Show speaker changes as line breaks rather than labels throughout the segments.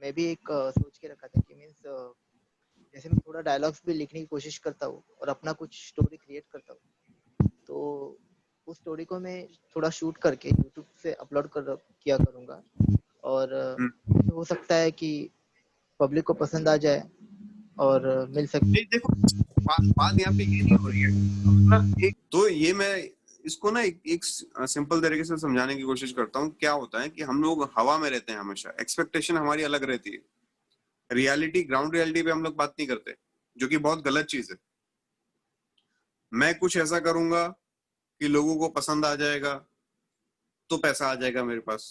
मैं भी एक सोच के रखा था कि मीन्स जैसे मैं थोड़ा डायलॉग्स भी लिखने की कोशिश करता हूँ और अपना कुछ स्टोरी क्रिएट करता हूँ, तो उस स्टोरी को मैं थोड़ा शूट करके यूट्यूब से अपलोड किया करूँगा और हो सकता है कि पब्लिक को पसंद आ जाए और मिल सकती।
नहीं देखो, बात यहाँ पे ये नहीं हो रही है ना, एक तो ये मैं इसको ना एक सिंपल तरीके से समझाने की कोशिश करता हूँ। क्या होता है कि हम लोग हवा में रहते हैं, हमेशा एक्सपेक्टेशन हमारी अलग रहती है, रियलिटी ग्राउंड रियलिटी पे हम लोग बात नहीं करते, जो कि बहुत गलत चीज है। मैं कुछ ऐसा करूंगा कि लोगों को पसंद आ जाएगा तो पैसा आ जाएगा मेरे पास।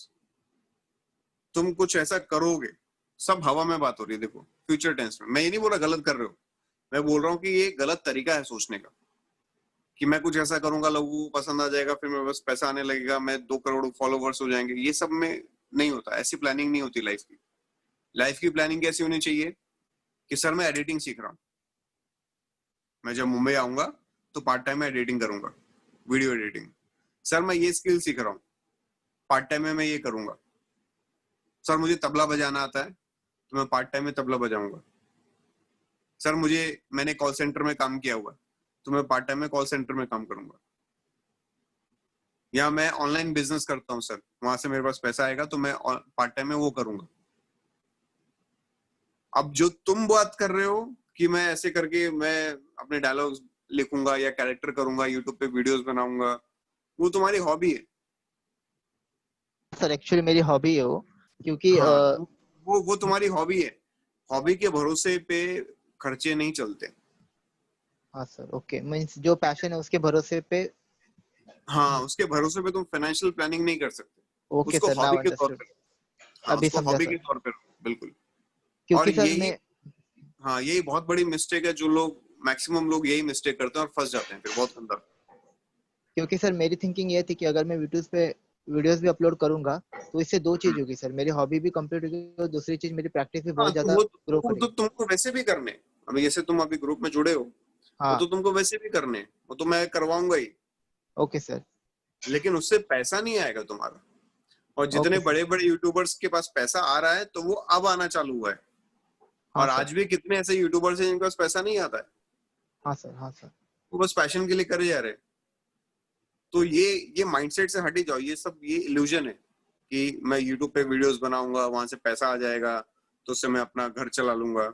तुम कुछ ऐसा करोगे, सब हवा में बात हो रही है। देखो फ्यूचर टेंस में, मैं ये नहीं बोल रहा गलत कर रहे हो, मैं बोल रहा हूँ कि ये गलत तरीका है सोचने का कि मैं कुछ ऐसा करूंगा लोगों को पसंद आ जाएगा, फिर मेरे पास पैसा आने लगेगा, मैं 2 करोड़ फॉलोवर्स हो जाएंगे। ये सब में नहीं होता, ऐसी प्लानिंग नहीं होती लाइफ की। लाइफ की प्लानिंग कैसी होनी चाहिए कि सर मैं एडिटिंग सीख रहा हूँ, मैं जब मुंबई आऊंगा तो पार्ट टाइम में एडिटिंग करूंगा, वीडियो एडिटिंग। सर मैं ये स्किल सीख रहा हूँ, पार्ट टाइम में मैं ये करूंगा। सर मुझे तबला बजाना आता है तो मैं पार्ट टाइम में तबला बजाऊंगा। सर मैंने कॉल सेंटर में काम किया हुआ तो मैं पार्ट टाइम में कॉल सेंटर में काम करूंगा। या मैं ऑनलाइन बिजनेस करता हूँ सर, वहां से मेरे पास पैसा आएगा तो मैं पार्ट टाइम में वो करूंगा। अब जो तुम बात कर रहे हो कि मैं ऐसे करके मैं अपने डायलॉग्स लिखूंगा या कैरेक्टर करूंगा, यूट्यूब पे वीडियोस बनाऊंगा, वो तुम्हारी हॉबी है।
सर एक्चुअली मेरी हॉबी है वो, क्योंकि
हाँ, वो तुम्हारी हॉबी है। हॉबी के भरोसे पे खर्चे नहीं चलते।
हाँ सर, ओके, मीन्स जो पैशन है उसके भरोसे पे।
हाँ, उसके भरोसे पे तुम फाइनेंशियल प्लानिंग नहीं कर सकते।
ओके
उसको
सर, नाउ
हॉबी के तौर
अंडरस्टूड।
पे, हाँ
अभी
उसको
समझा
हॉबी
सर।
के तौर पे बिल्कुल। और
क्योंकि सर
यही,
मैं
हाँ यही बहुत बड़ी मिस्टेक है, जो लोग मैक्सिमम लोग यही मिस्टेक करते हैं और फंस जाते हैं फिर बहुत अंदर।
क्योंकि सर मेरी थिंकिंग ये थी कि अगर मैं यूट्यूब पे वीडियोस भी अपलोड करूंगा तो इससे दो चीज होगी सर, मेरी हॉबी भी कंप्लीट होगी और दूसरी चीज मेरी प्रैक्टिस भी
हाँ
बहुत
तो
ज्यादा ग्रो
वो तो
करेगी।
तुमको वैसे भी करने, अभी जैसे तुम अभी ग्रुप में जुड़े हो, वो तो
हाँ।
तुमको वैसे भी करने, वो तो मैं करवाऊंगा ही।
Okay sir.
लेकिन उससे पैसा नहीं आएगा तुम्हारा। और जितने
ओके सर।
बड़े बड़े यूट्यूबर्स के पास पैसा आ रहा है तो वो अब आना चालू हुआ है।
हाँ
और
सर।
आज भी कितने ऐसे यूट्यूबर्स हैं जिनके पास पैसा नहीं आता है,
हाँ सर। हाँ सर।
वो बस पैशन के लिए करे जा रहे हैं। तो ये माइंडसेट से हट ही जाओ। ये सब ये इल्यूजन है कि मैं यूट्यूब पे वीडियोस बनाऊंगा, वहां से पैसा आ जाएगा तो उससे मैं अपना घर चला लूंगा।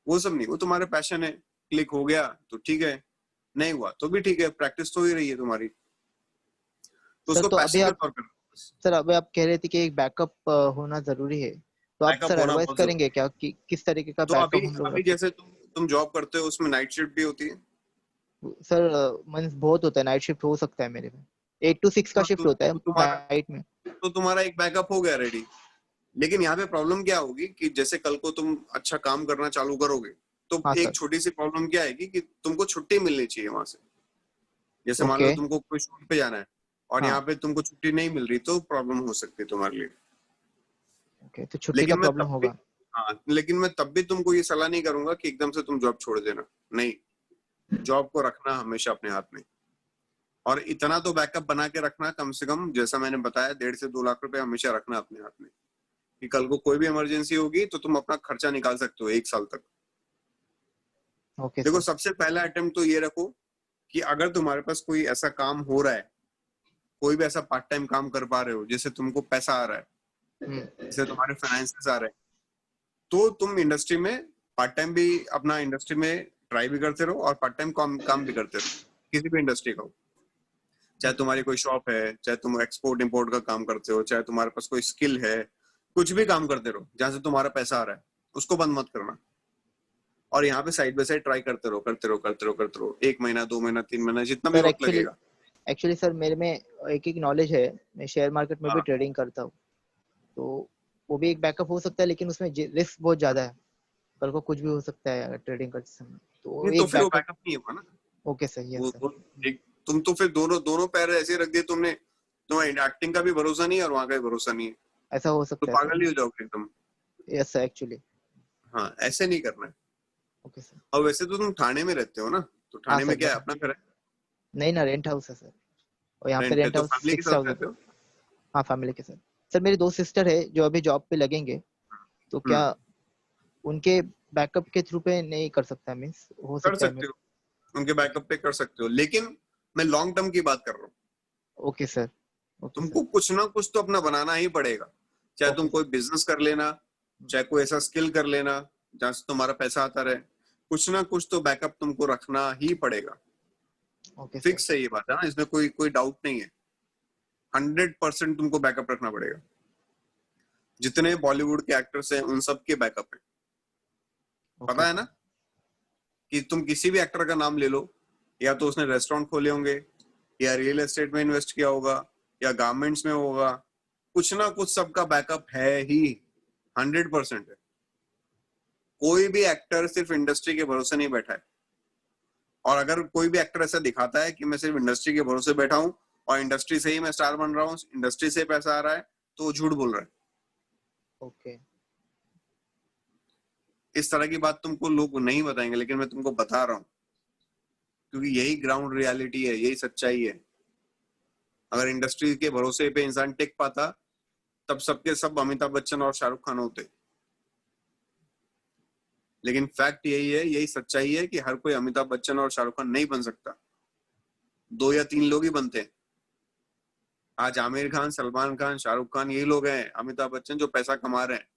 वो सब नहीं, वो तुम्हारा पैशन है। क्लिक हो गया तो ठीक है, नहीं हुआ तो भी ठीक है, प्रैक्टिस तो ही रही है तुम्हारी, तो
सर
उसको
तो अभी
पैशन के
आप
तौर पर।
सर अभी आप कह रहे थे कि एक बैकअप होना जरूरी है, तो आप
बैकअप
सर
होना
एडवाइस
बहुत
करेंगे
जरूरी
क्या कि किस तरीके का
है। तो अभी
बैकअप हम लोग
अभी
रखें?
जैसे तुम जॉब करते हो उसमें नाइट शिफ्ट भी होती है।
सर मीन्स बहुत होता है, नाइट शिफ्ट हो सकता है मेरे में, 8 to 6 का
हाँ,
शिफ्ट होता है
तुम्हारा
नाइट में।
तो तुम्हारा एक बैकअप हो गया रेडी। लेकिन यहाँ पे प्रॉब्लम क्या होगी कि जैसे कल को तुम अच्छा काम करना चालू करोगे तो
हाँ
एक
सर।
छोटी सी प्रॉब्लम क्या आएगी कि तुमको छुट्टी मिलनी चाहिए वहां से। जैसे मान लो
ओके।
तुमको कोई शूट पे जाना है और
हाँ।
यहाँ पे तुमको छुट्टी नहीं मिल रही तो प्रॉब्लम हो सकती है तुम्हारे लिए।
ओके, तो छुट्टी का
लेकिन मैं
प्रॉब्लम
तब भी
होगा।
हाँ, लेकिन मैं तब भी तुमको ये सलाह नहीं करूंगा कि एकदम से तुम जॉब छोड़ देना। नहीं, जॉब को रखना हमेशा अपने हाथ में। और इतना तो बैकअप बना के रखना, कम से कम जैसा मैंने बताया 1.5 से 2 लाख रुपए हमेशा रखना अपने हाथ में, कि कल को कोई भी इमरजेंसी होगी तो तुम अपना खर्चा निकाल सकते हो 1 साल तक।
ओके
देखो
सर।
सबसे पहला अटेम्प्ट तो ये रखो कि अगर तुम्हारे पास कोई ऐसा काम हो रहा है, कोई भी ऐसा पार्ट टाइम काम कर पा रहे हो जिससे तुमको पैसा आ रहा है, जिससे तुम्हारे फाइनेंसेस आ रहे हैं, तो तुम इंडस्ट्री में पार्ट टाइम भी अपना इंडस्ट्री में ट्राई भी करते रहो और पार्ट टाइम काम भी करते रहो, किसी भी इंडस्ट्री का हो। चाहे तुम्हारी कोई शॉप है, चाहे तुम एक्सपोर्ट इंपोर्ट का काम करते हो, चाहे तुम्हारे पास कोई स्किल है, कुछ भी काम करते रहो जहां से तुम्हारा पैसा आ रहा है, उसको बंद मत करना। और यहाँ पे साइड बाय साइड ट्राई करते रहो, करते रहो, करते रहो, करते रहो, 1 महीना, 2 महीना, 3 महीना, जितना भी
सर
वक्त
एक्चुअली
लगेगा।
एक्चुअली सर मेरे में एक नॉलेज है, मैं शेयर मार्केट में भी
हाँ,
ट्रेडिंग करता हूँ, तो वो भी एक बैकअप हो सकता है, लेकिन उसमें रिस्क बहुत ज्यादा है, कल को कुछ भी हो सकता है अगर ट्रेडिंग करते समय, तो
नहीं तो
एक
फिर वो
बैकअप।
बैकअप नहीं होगा ना।
ओके सर, यस
वो
सर।
वो एक तुम तो फिर दोनों दोनों पैर ऐसे रख दिए तुमने, तुम्हें एक्टिंग का भी भरोसा नहीं है और वहां का भी भरोसा नहीं है,
ऐसा हो
तो
सकता है सर।
पागल ही हो जाओगे एकदम।
Yes sir, actually.
हाँ, ऐसे नहीं करना है।
Okay sir.
और वैसे तो तुम ठाणे में रहते हो ना, तो
हाँ
ठाणे में
सर,
क्या है,
मैं
अपना घर है?
नहीं ना, रेंट हाउस है सर, और यहाँ पे
रेंट है
रेंट
तो
हाउस
फैमिली के
सिक्स
साथ
थाउजेंड
रहते हो?
हाँ, फैमिली के साथ। सर मेरी 2 सिस्टर है जो अभी जॉब पे लगेंगे, तो क्या उनके बैकअप के थ्रू पे नहीं कर सकता? मींस हो
कर
सकता है
सकते
मेरे।
हो, उनके बैकअप पे कर सकते हो, लेकिन मैं लॉन्ग टर्म की बात कर रहा हूँ।
ओके सर, ओके सर,
तुमको कुछ ना कुछ तो अपना बनाना ही पड़ेगा, चाहे तुम
ओके
कोई
सर।
बिजनेस कर लेना, चाहे कोई ऐसा स्किल कर लेना जहाँ से तुम्हारा पैसा आता रहे, कुछ ना कुछ तो बैकअप तुमको रखना ही पड़ेगा।
Okay sir.
फिक्स है ये बात, है ना, इसमें कोई कोई डाउट नहीं है। 100% तुमको बैकअप रखना पड़ेगा। जितने बॉलीवुड के एक्टर्स हैं उन सब के बैकअप है,
ओके
पता है
सर।
ना। कि तुम किसी भी एक्टर का नाम ले लो, या तो उसने रेस्टोरेंट खोले होंगे, या रियल एस्टेट में इन्वेस्ट किया होगा, या गारमेंट्स में होगा, कुछ ना कुछ सबका बैकअप है ही। 100% है। कोई भी एक्टर सिर्फ इंडस्ट्री के भरोसे नहीं बैठा है। और अगर कोई भी एक्टर ऐसा दिखाता है कि मैं सिर्फ इंडस्ट्री के भरोसे बैठा हूँ और इंडस्ट्री से ही मैं स्टार बन रहा हूँ, इंडस्ट्री से पैसा आ रहा है, तो वो झूठ बोल रहा है।
ओके।
इस तरह की बात तुमको लोग नहीं बताएंगे, लेकिन मैं तुमको बता रहा हूँ, क्योंकि यही ग्राउंड रियलिटी है, यही सच्चाई है। अगर इंडस्ट्री के भरोसे पे इंसान टिक पाता, तब सबके सब अमिताभ बच्चन और शाहरुख खान होते। लेकिन फैक्ट यही है, यही सच्चाई है कि हर कोई अमिताभ बच्चन और शाहरुख खान नहीं बन सकता। 2 या 3 लोग ही बनते हैं। आज आमिर खान, सलमान खान, शाहरुख खान, यही लोग हैं, अमिताभ बच्चन, जो पैसा कमा रहे हैं।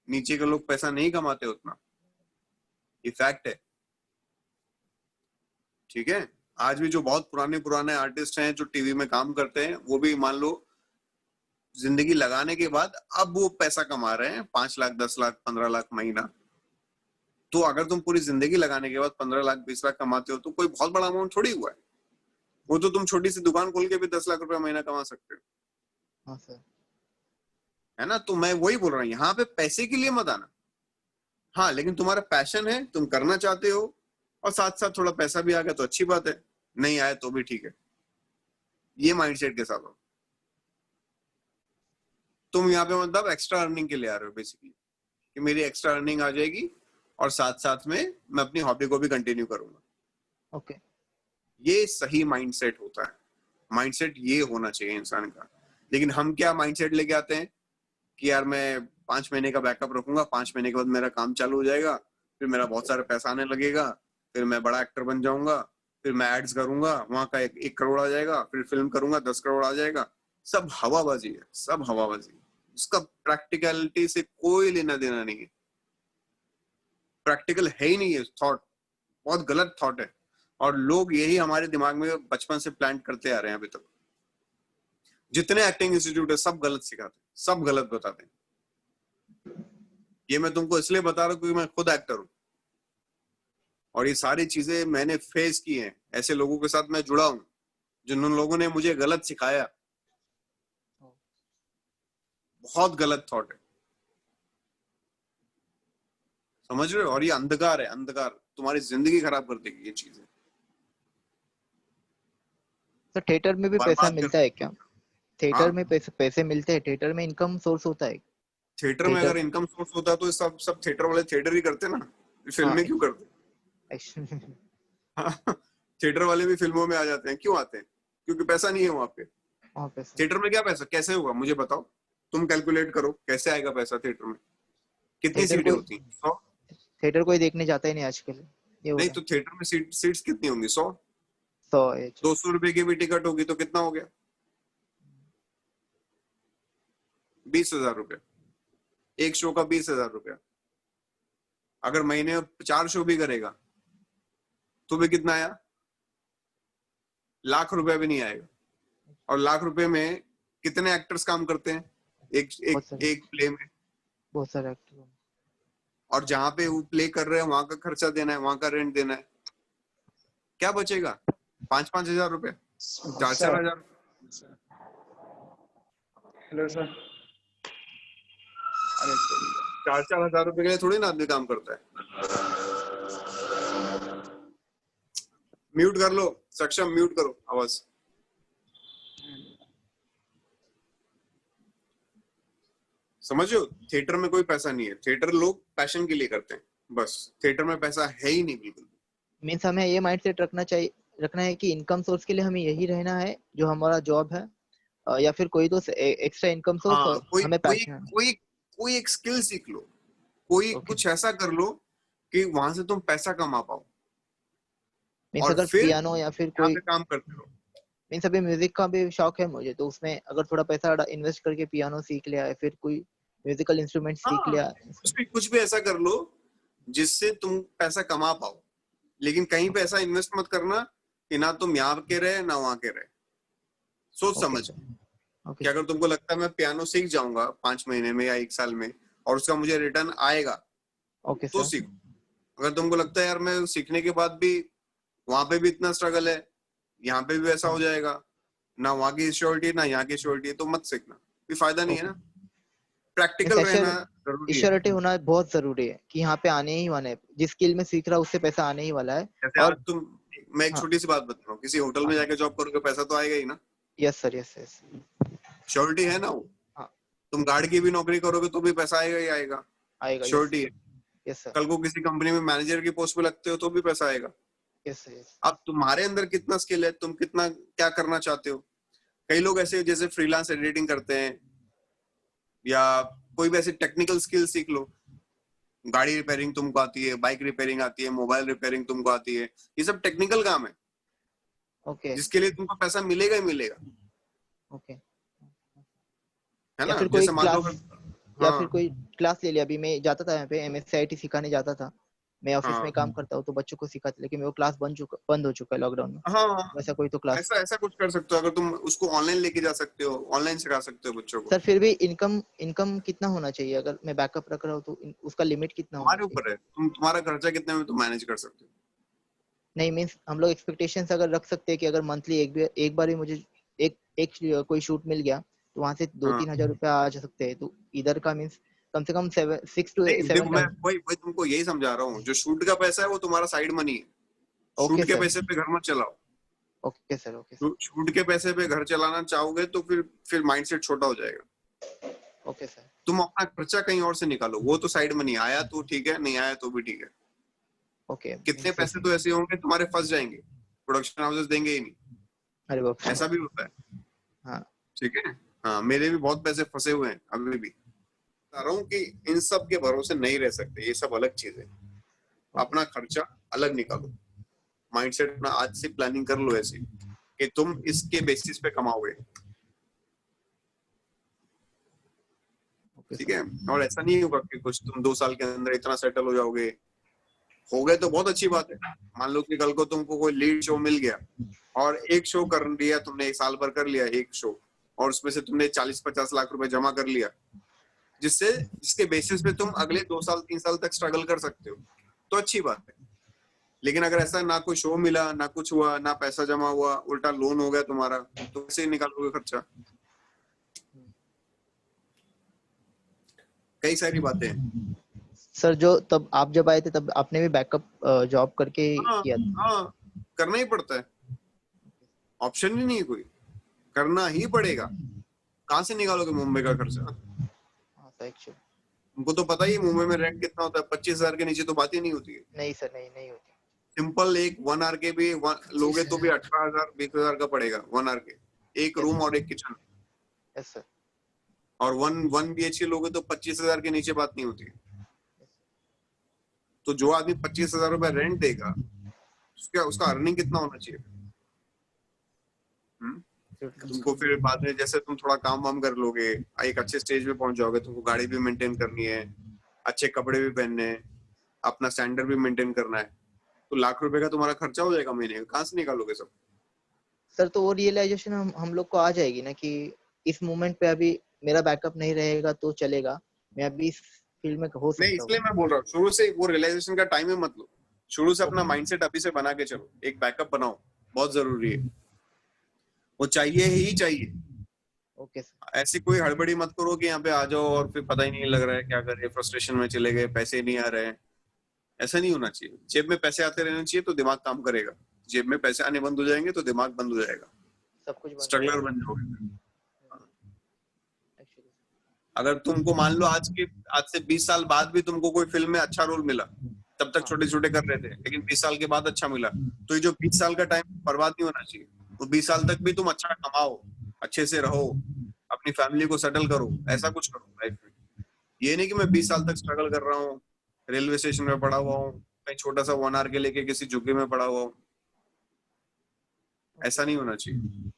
नीचे के लोग पैसा नहीं कमाते उतना, ये फैक्ट है। ठीक है। आज भी जो बहुत पुराने पुराने आर्टिस्ट हैं जो टीवी में काम करते हैं, वो भी मान लो जिंदगी लगाने के बाद अब वो पैसा कमा रहे हैं, 5 लाख, 10 लाख, 15 लाख महीना। तो अगर तुम पूरी जिंदगी लगाने के बाद 15 लाख, 20 लाख कमाते हो, तो कोई बहुत बड़ा अमाउंट थोड़ी हुआ है। वो तो तुम छोटी सी दुकान खोल के भी 10 लाख रुपए महीना कमा सकते हो,
हाँ सर।
है ना। तो मैं वही बोल रहा हूँ, यहाँ पे पैसे के लिए मत आना। हाँ, लेकिन तुम्हारा पैशन है, तुम करना चाहते हो, और साथ साथ थोड़ा पैसा भी आ गया तो अच्छी बात है, नहीं आए तो भी ठीक है। ये माइंडसेट के साथ हो तुम यहाँ पे, मतलब एक्स्ट्रा अर्निंग के लिए आ रहे हो बेसिकली, कि मेरी एक्स्ट्रा अर्निंग आ जाएगी और साथ साथ में मैं अपनी हॉबी को भी कंटिन्यू करूंगा।
ओके।
ये सही माइंडसेट होता है। माइंडसेट ये होना चाहिए इंसान का। लेकिन हम क्या माइंडसेट लेके आते हैं कि यार मैं 5 महीने का बैकअप रखूंगा, 5 महीने के बाद मेरा काम चालू हो जाएगा, फिर मेरा बहुत सारा पैसा आने लगेगा, फिर मैं बड़ा एक्टर बन जाऊंगा, फिर मैं एड्स करूंगा, वहां का 1 करोड़ आ जाएगा, फिर फिल्म करूंगा, 10 करोड़ आ जाएगा। सब हवाबाजी है, सब हवाबाजी। उसका प्रैक्टिकलिटी से कोई लेना देना नहीं है। प्रैक्टिकल है ही नहीं है थॉट, बहुत गलत थॉट है। और लोग यही हमारे दिमाग में बचपन से प्लांट करते आ रहे हैं अभी तक। जितने एक्टिंग इंस्टीट्यूट है सब गलत सिखाते हैं, सब गलत बताते हैं। ये मैं तुमको इसलिए बता रहा हूँ क्योंकि मैं खुद एक्टर हूँ, और ये सारी चीजें मैंने फेस की हैं। ऐसे लोगों के साथ मैं जुड़ा हूँ जिन लोगों ने मुझे गलत सिखाया। बहुत गलत थॉट है, समझ रहे हो। और ये अंधकार है, अंधकार तुम्हारी जिंदगी खराब कर देगी ये चीजें,
तो थिएटर में भी पैसा
बर्बाद कर
मिलता है
देगी।
क्या? थिएटर
हाँ,
में पैसे पैसे मिलते हैं? थिएटर में इनकम सोर्स होता है?
थिएटर में
थिएटर।
अगर इनकम सोर्स होता तो सब सब थिएटर वाले थिएटर ही करते ना,
हाँ।
फिल्में क्यों करते।
एक्शन।
हाँ, थिएटर वाले भी फिल्मों में आ जाते हैं, क्यों आते हैं? क्योंकि पैसा नहीं है वहां पे।
हाँ, पैसा।
थिएटर में क्या पैसा, कैसे होगा मुझे बताओ। तुम कैलकुलेट करो कैसे आएगा पैसा थिएटर में। कितनी
थिएटर
सीटें
कोई
होती हैं? 100।
थिएटर कोई देखने जाता ही नहीं आजकल, ये हो
नहीं
रहा
तो
है।
थिएटर में सीट्स कितनी होंगी? 100।
100 एज।
200 रुपए की भी टिकट होगी तो कितना हो गया? 20,000 रुपया। एक शो का 20,000 रुपया। अगर महीने में 4 शो भी करेगा तो भी कितना आया? लाख रुपया भी नहीं आएगा। और लाख रुपए में कितने एक्टर्स काम करते हैं एक
बहुत
एक
सारे,
एक प्ले में?
बहुत सारे एक्टर।
और जहां पे वो प्ले कर रहे हैं वहां का खर्चा देना है, वहां का रेंट देना है, क्या बचेगा? 5-5 हजार रुपए, 4-4 हजार।
Hello sir. अरे
4-4 हजार रुपए के लिए थोड़ी ना आदमी काम करता है। म्यूट कर लो, सक्षम म्यूट करो आवाज। समझो, थिएटर में कोई पैसा नहीं है। थिएटर लोग पैशन के लिए करते हैं बस। थिएटर में पैसा है ही नहीं बिल्कुल।
मीन्स हमें ये माइंडसेट रखना है कि इनकम सोर्स के लिए हमें यही रहना है जो हमारा जॉब है, या फिर कोई तो एक्स्ट्रा इनकम सोर्स
हाँ,
और
कोई
हमें
कोई
पैशन है।
कोई कोई एक स्किल सीख लो। कोई
ओके
कुछ ऐसा कर लो कि वहां से तुम पैसा कमा पाओ
मीन्स
और
अगर
फिर
पियानो या फिर
यहाँ
कोई
पे काम करते रहो।
मीन्स अभी म्यूजिक का भी शौक है मुझे, तो उसमें अगर थोड़ा पैसा इन्वेस्ट करके पियानो सीख लिया या फिर कोई म्यूजिकल इंस्ट्रूमेंट सीख
हाँ,
लिया।
कुछ भी ऐसा कर लो जिससे तुम पैसा कमा पाओ, लेकिन कहीं पे ऐसा इन्वेस्ट मत करना कि ना तुम यहाँ के रहे ना वहां के रहे। सोच
ओके
समझ
सर। ओके
कि अगर तुमको लगता है मैं पियानो सीख जाऊंगा 5 महीने में या 1 साल में और उसका मुझे रिटर्न आएगा
ओके
तो
सर।
सीखो। अगर तुमको लगता है यार मैं सीखने के बाद भी वहां पे भी इतना स्ट्रगल है, यहाँ पे भी वैसा हो जाएगा, ना वहां की श्योरिटी ना यहाँ की श्योरिटी है, तो मत सीखना, कोई फायदा नहीं है
ओके
ना। प्रैक्टिकल
मीन्स
रहना जरूरी है।
एश्योरिटी होना बहुत जरूरी है कि यहाँ पे आने ही वाला है, जिस स्किल में सीख रहा है उससे पैसा आने ही वाला है।
जैसे आज
और
मैं एक
हाँ
छोटी सी बात बता रहा हूँ, किसी होटल में जाके जॉब करोगे पैसा तो आएगा ही ना,
yes sir yes yes.
Surety है ना वो।
हाँ
तुम गार्ड की भी नौकरी करोगे तो भी पैसा आएगा ही आएगा,
आएगा यस
श्योरिटी है।
यस सर
कल को किसी कंपनी में मैनेजर की पोस्ट पे लगते हो तो भी पैसा आएगा।
Yes sir yes.
अब तुम्हारे अंदर कितना स्किल है, तुम कितना क्या करना चाहते हो। कई लोग ऐसे जैसे फ्रीलांस एडिटिंग करते हैं या कोई भी ऐसी टेक्निकल स्किल सीख लो, गाड़ी रिपेयरिंग तुमको आती है, बाइक रिपेयरिंग आती है, मोबाइल रिपेयरिंग तुमको आती है, ये सब टेक्निकल काम है
ओके
जिसके लिए तुमको पैसा मिलेगा ही मिलेगा,
ओके।
है
या
ना।
फिर कोई
जैसे मान लो
क्लास या फिर
हाँ
कोई क्लास ले लिया। अभी मैं जाता था यहाँ पे MSCIT सिखाने जाता था। मैं ऑफिस में
हाँ
काम करता हूँ तो बच्चों को सिखाते, लेकिन वो क्लास बंद हो चुका है लॉकडाउन में।
हाँ,
वैसा कोई तो क्लास।
ऐसा ऐसा कुछ कर सकते हो, अगर तुम उसको ऑनलाइन लेके जा सकते हो, ऑनलाइन सिखा सकते हो बच्चों को।
सर फिर भी इनकम इनकम कितना होना चाहिए अगर मैं बैकअप रख रहा हूँ तो उसका लिमिट कितना होना
तुम्हारे
चाहिए?
ऊपर है, तुम्हारा खर्चा कितने में तुम मैनेज कर सकते हो।
नहीं मीन्स हम लोग एक्सपेक्टेशंस अगर रख सकते हैं कि अगर मंथली एक बार ही मुझे एक एक कोई शूट मिल गया तो वहां से दो
हाँ
तीन हजार रुपया आ जा सकते हैं, तो इधर का मीन्स कम से कम 6 to
नहीं, देखो
7
मैं
थाउजेंड।
वही तुमको यही समझा रहा हूँ, जो शूट का पैसा है वो तुम्हारा साइड मनी है।
ओके
शूट के
सर
पैसे पे घर मत चलाओ।
Okay sir okay sir
shoot के पैसे पे घर चलाना चाहोगे तो फिर माइंडसेट छोटा हो जाएगा।
ओके सर
तुम अपना खर्चा कहीं और से निकालो, वो तो साइड मनी आया तो ठीक है, नहीं आया तो भी ठीक है।
ओके
कितने
मीन्स।
पैसे तो ऐसे होंगे तुम्हारे फंस जाएंगे, प्रोडक्शन हाउसेस देंगे ही नहीं,
अरे बाप रे।
ऐसा भी होता है।
हाँ
ठीक है, हाँ मेरे भी बहुत पैसे फंसे हुए हैं अभी भी। बता रहा हूँ कि इन सब के भरोसे नहीं रह सकते, ये सब अलग चीज है।
ओके
अपना खर्चा अलग निकालो, माइंडसेट अपना आज से प्लानिंग कर लो ऐसी कि तुम इसके बेसिस पे कमाओगे।
ओके
ठीक
सर।
है, और ऐसा नहीं होगा कि कुछ तुम 2 साल के अंदर इतना सेटल हो जाओगे। हो गए तो बहुत अच्छी बात है। मान लो कि कल को तुमको कोई लीड शो मिल गया और एक शो कर लिया तुमने, 1 साल भर कर लिया एक शो, और उसमें से तुमने 40-50 लाख रुपए जमा कर लिया, जिसके बेसिस पे तुम अगले 2 साल 3 साल तक स्ट्रगल कर सकते हो, तो अच्छी बात है। लेकिन अगर ऐसा ना कोई शो मिला, ना कुछ हुआ, ना पैसा जमा हुआ, उल्टा लोन हो गया तुम्हारा, तो कैसे निकालोगे खर्चा। कई सारी बातें हैं।
सर जो तब आप जब आए थे तब आपने भी बैकअप जॉब करके
हाँ
किया था?
हाँ, करना ही पड़ता है, ऑप्शन ही नहीं है कोई, करना ही पड़ेगा। कहाँ से निकालोगे मुंबई का खर्चा।
हाँ सर एक्चुअली।
तुमको तो पता ही है मुंबई में रेंट कितना होता है, 25,000 के नीचे तो बात ही नहीं होती है।
नहीं सर नहीं नहीं होती।
सिंपल एक 1 आवर के भी लोगे तो भी 18,000 20,000 का पड़ेगा 1 आवर के, एक
यस
रूम और एक किचन।
Yes sir.
और वन BHK लोगे तो 25,000 के नीचे बात नहीं होती है। तो जो आदमी 25,000 रुपए रेंट देगा, उसका अर्निंग कितना होना चाहिए। तुमको फिर बाद में जैसे तुम थोड़ा काम वाम कर लोगे, एक अच्छे स्टेज पे पहुंच जाओगे, तुमको गाड़ी भी मेंटेन करनी है, अच्छे कपड़े भी पहनने हैं, अपना स्टैंडर्ड भी मेंटेन करना है, तो लाख रुपए का तुम्हारा खर्चा हो जाएगा महीने का, कहाँ से निकालोगे सब।
सर तो वो रियलाइजेशन हम लोग को आ जाएगी ना कि इस मोमेंट पे अभी मेरा बैकअप नहीं रहेगा तो चलेगा, मैं अभी इस फील्ड में हो
नहीं,
सकता हूँ।
इसलिए मैं बोल रहा हूँ शुरू से वो रियलाइजेशन का टाइम ही मत लो, शुरू से अपना
ओके
माइंडसेट अभी से बना के चलो, एक बैकअप बनाओ, बहुत जरूरी है, वो चाहिए ही चाहिए।
Okay sir.
ऐसी कोई हड़बड़ी मत करो कि यहाँ पे आ जाओ और फिर पता ही नहीं लग रहा है क्या कर रहे, फ्रस्ट्रेशन में चले गए, पैसे नहीं आ रहे हैं। ऐसा नहीं होना चाहिए, जेब में पैसे आते रहने चाहिए तो दिमाग काम करेगा, जेब में पैसे आने बंद हो जाएंगे तो दिमाग बंद हो जाएगा,
सब कुछ बंद हो
स्ट्रगलर
जाएगा
बन जाओगे।
एक्चुअली।
अगर तुमको मान लो आज से 20 साल बाद भी तुमको कोई फिल्म में अच्छा रोल मिला, तब तक
हाँ
छोटे छोटे कर रहे थे, लेकिन 20 साल के बाद अच्छा मिला, तो ये जो 20 साल का टाइम बर्बाद नहीं होना चाहिए। तो 20 साल तक भी तुम अच्छा कमाओ, अच्छे से रहो, अपनी फैमिली को सेटल करो, ऐसा कुछ करो लाइफ में। ये नहीं कि मैं 20 साल तक स्ट्रगल कर रहा हूँ, रेलवे स्टेशन में पड़ा हुआ हूँ, कहीं छोटा सा 1 आवर के लेके किसी झुग्गी में पड़ा हुआ हूँ। ऐसा नहीं होना चाहिए।